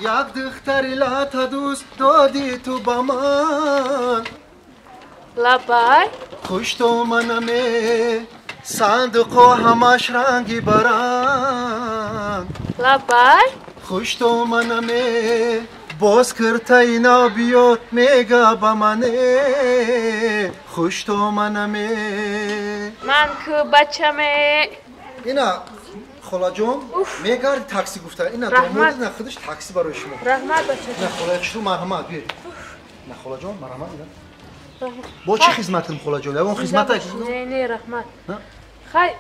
یک دختری لاتا دوست دادی تو با من لبای خوش تو منمه صندوق همش رنگی برنگ لبای خوش تو منمه باز کرتا اینا بیاد میگه با منه خوش تو منمه من که بچمه اینا خالا جون میگه تاکسی گفته اینا داماد نه خودش تاکسی برای شما رحمت بچه نه خالا چطور مرحمت بیار نه خالا جون مرحمت اینا با چه خدمتم خالا جون اون خدمت نه رحمت خیلی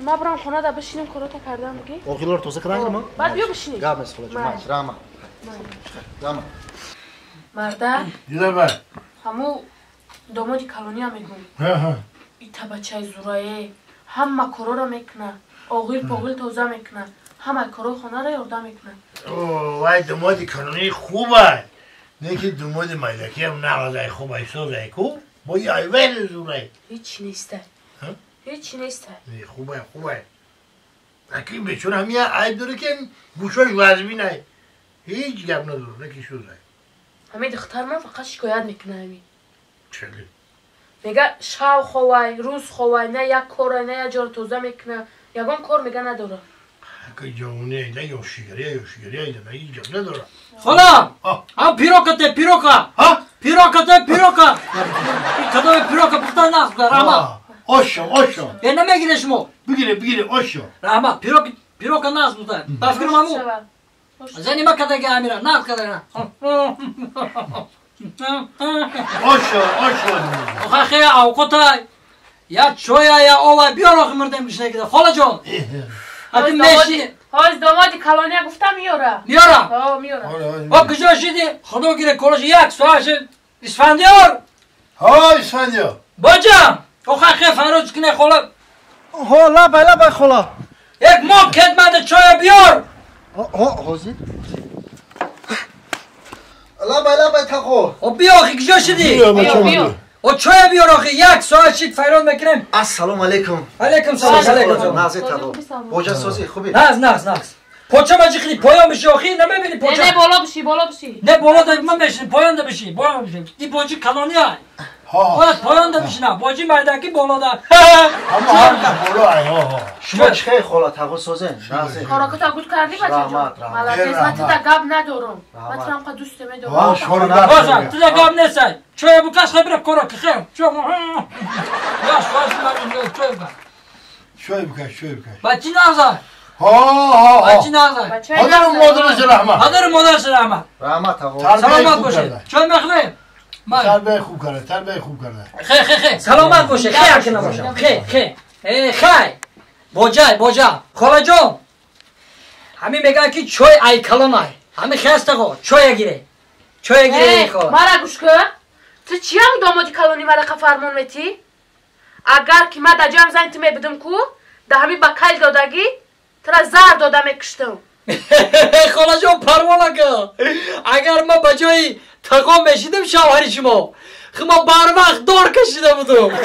ما برام خونه دا بشینیم کاراتا کردم دیگه آقیلا رو توزه کردن ما بعد بیا بشینیم گرم است خالا جون رحمت رحمت مرده دیدم من همو دامادی کلونی هم میگم این بچه زورایه همه کارا رو میکنه آغیل پاغیل توزه میکنه همه کارا خانه رو یارده میکنه وای دامادی کلونی خوبه نه که داماد ملکی هم نغازه خوبه سازه کو با یه ایوه زورایه هیچ نیسته هیچ نیسته خوبه اکی بیچون هم یه عیب داره که گوشاش وزمی نه هیچ گپ نداره نکی شوزه همه دختر من فقط شکایت میکنه همین چلی میگه شاو خواه روز خواه نه یک کار نه یک جار توزه میکنه یکم کار میگه نداره اکی جوونه ایده یوشیگری ایده نه هیچ گپ نداره خلا هم پیروکته پیروکا این کدام پیروکا پختن نخ کن رحمت آشو یه نمیگیره شما بگیره آشو رحمت پیروکا نخ بودن بفکرم همون زنی ما کده که امیره نخ کده نه آشو آخه خیلی اوقاتای یا چویا یا آوه بیار آخه مردم بشنه کده خالا جان حتی میشی های دامادی کلانیه گفتم میاره با کجا شدی خدا گیره کلش یک ساعت شد اسفندیار اسفندیار باجم آخه خیلی فروز کنه خالا لبای خالا یک ماه خدمت چای بیار حاضر لبای تقو او بیا آخه کجا شدی او چای بیار آخه یک ساعت شد فیران میکنیم السلام علیکم علیکم سلام نازی تقو بوجه سازی خوبی ناز پوچه مجی خیلی پایان بشی آخه نمیبینی پوچه نه بالا بشی نه بالا دا من بشین پایان دا بشی این بوجی کلانی های باید پایان دا بشی نه بوجی مردکی بالا دا شما چه خالا تقو سازن نازی کاراکتا گود کردی بچه جان ملکه تا گب ندارم من تو دوست میدارم باشم تو دا گب نیستی چوی بکش خیلی برای کارا که خیلی شوی بکش بچی نازای بچی نازای هادر مادرش رحمت سلامت باشه چای مخلیم تربیه خوب کرده خیلی سلامت باشه خیلی که نباشم خیلی باجا خالا جان همین میگن که چای ای کلان ای همین خسته خو چای گیره خالا مرا گوش کن تو چی هم دامادی کلانی مرا فرمان میتی اگر که من دا جمع زنیت میبدم کو دا همین با کل دادگی ترا زر داده میکشتم خالا جان پروانه که اگر ما بجای تقام میشیدم شوهری شما ما بر وقت دار کشیده بودم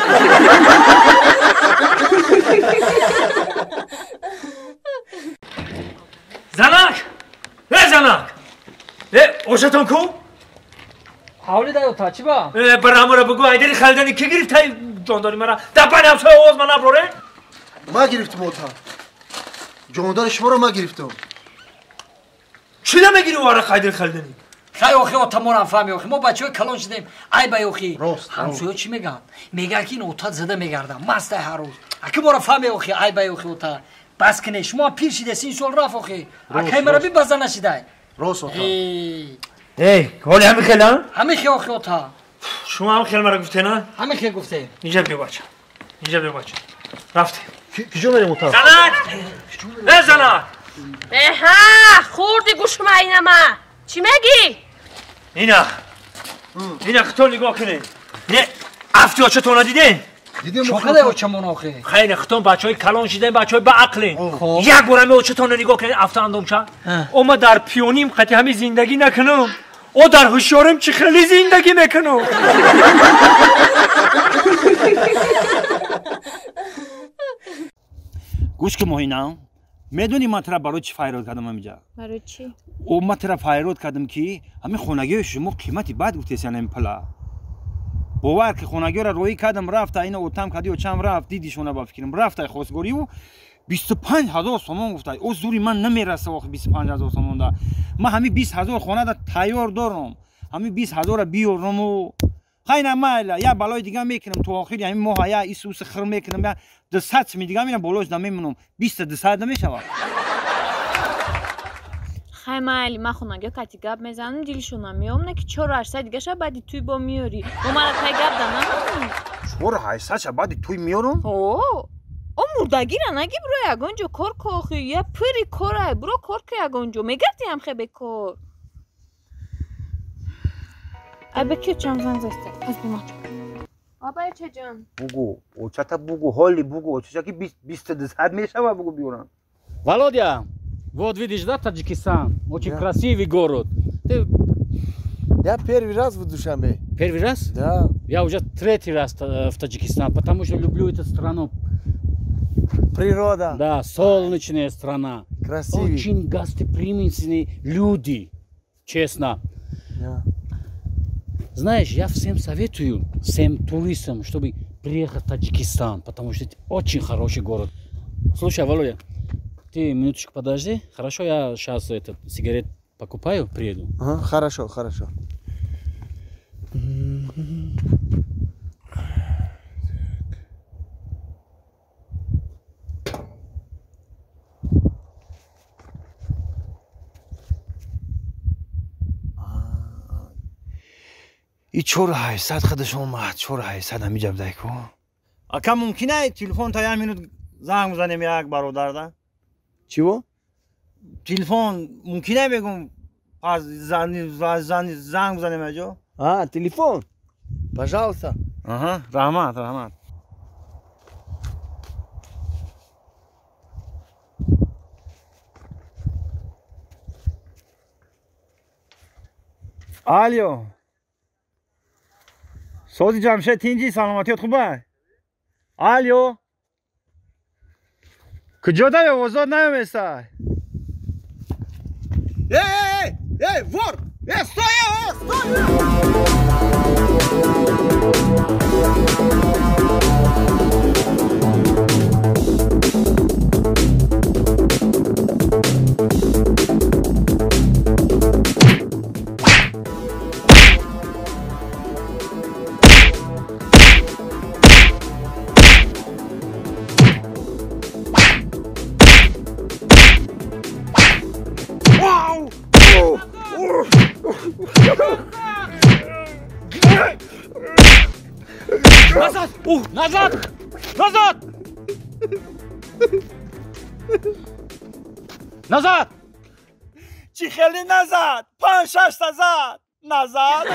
زنک اوشتون کو؟ حالی دایو تا چی با؟ برامو را بگو ایدری خلدنی که گرفت های جانداری مرا دپنی هم سوی آواز من نبروره؟ ما گرفتم اوتا جاندار شما رو ما گرفتم چی نمیگیری واره خیدر خلدنی؟ خیلی اوخی اوتا ما رو فهمی اوخی ما بچه های کلان شدیم ای بای اوخی راست همسویا چی میگن؟ میگن که این اوتا زده میگردم مست هر روز اکی ما رو فهمی اوخی ای بای اوخی اوتا بس کنه شما پیر شده 30 سال رفت اوخی اکی مرا بی بزن نشیده راست اوتا ولی همین خیلی هم؟ همین خیلی اوخی اوتا شما هم خیلی مرا گفته نه؟ همین خیلی گفته اینجا بیا بچه رفته کجا میریم اوتا؟ زنک خوردی گوشم اینما چی میگی؟ اینا خطور نگاه کنه نه افتی ها چطور ندیدین؟ دیدیم چوکه ده چمون آخه خیلی خطون بچه های کلان شدن بچه های با عقلین یک برمه او چطور نگاه کنه افتی اندام چه؟ ما در پیونیم خطی همین زندگی نکنم او در هوشیارم چی خیلی زندگی میکنم گوش که مهینم میدونی من ترا برای چی فایرود کردم همینجا برای چی؟ او من ترا فایرود کردم که همین خونگی شما قیمتی بد گفتیسن این پلا باور که خونگی را روی کردم رفت این اوتام کردی و چم رفت دیدیشونه با فکرم رفت خواستگاری و 25000 سومون گفت او زوری من نمیرسه واقعا 25000 سومون دا من همین 20000 خونه دا تیار دارم همین 20000 بیارم و خیلی مالا یا بالای دیگه میکنم تو آخری همین ماه یا ایسوس خر میکنم یا 200 می دیگه میرم بالاش نمیمونم 20 نمیشه خیلی علی من خونگی کتی گپ میزنم دیلشون هم میام نه که 4800 دیگه شب بعدی توی با میاری با من تا گپ دادم 4800 شب بعدی توی میارم اوه او مردگی را نگی برو یگانجا کار کاخی یا پری کاره برو کار که یگانجا میگردی هم خیلی بکار ای بکی چم زن زسته از بیمار آبای چه جان بگو او چطا بگو حالی بگو چطا که 20 میشه بگو بیارم Володя, вот видишь, да, Таджикистан? Очень красивый город. Ты Я первый раз в Душанбе. первый раз? Да. Я уже третий раз в Таджикистан, потому что люблю эту страну. Природа. Да, солнечная страна. Красивый. Очень гостеприимные люди, честно. Да. Знаешь, я всем советую, всем туристам, чтобы приехать в Таджикистан, потому что это очень хороший город. Слушай, Володя, ты минуточку подожди. Хорошо, я сейчас этот сигарет покупаю, приеду. Ага, хорошо, хорошо. ای 4800 خودش اومد 4800 همینجا بدهی کن اکا ممکنه تلفن تا یه منوت زنگ بزنیم یک برادر ده Чего? تلفن ممکنه بگم زنگ بزنیم اجا А, телефон. Пожалуйста. Ага, rahmat. Alo. Sozi Jamshed Tinci salomatiyat خوبه؟ Alo. کجا داری آوازات نیامسته؟ Эй, вор! Стой! Назад! Назад! Назад! Назад! چی خیلی نزد 5-6 تا زد نزد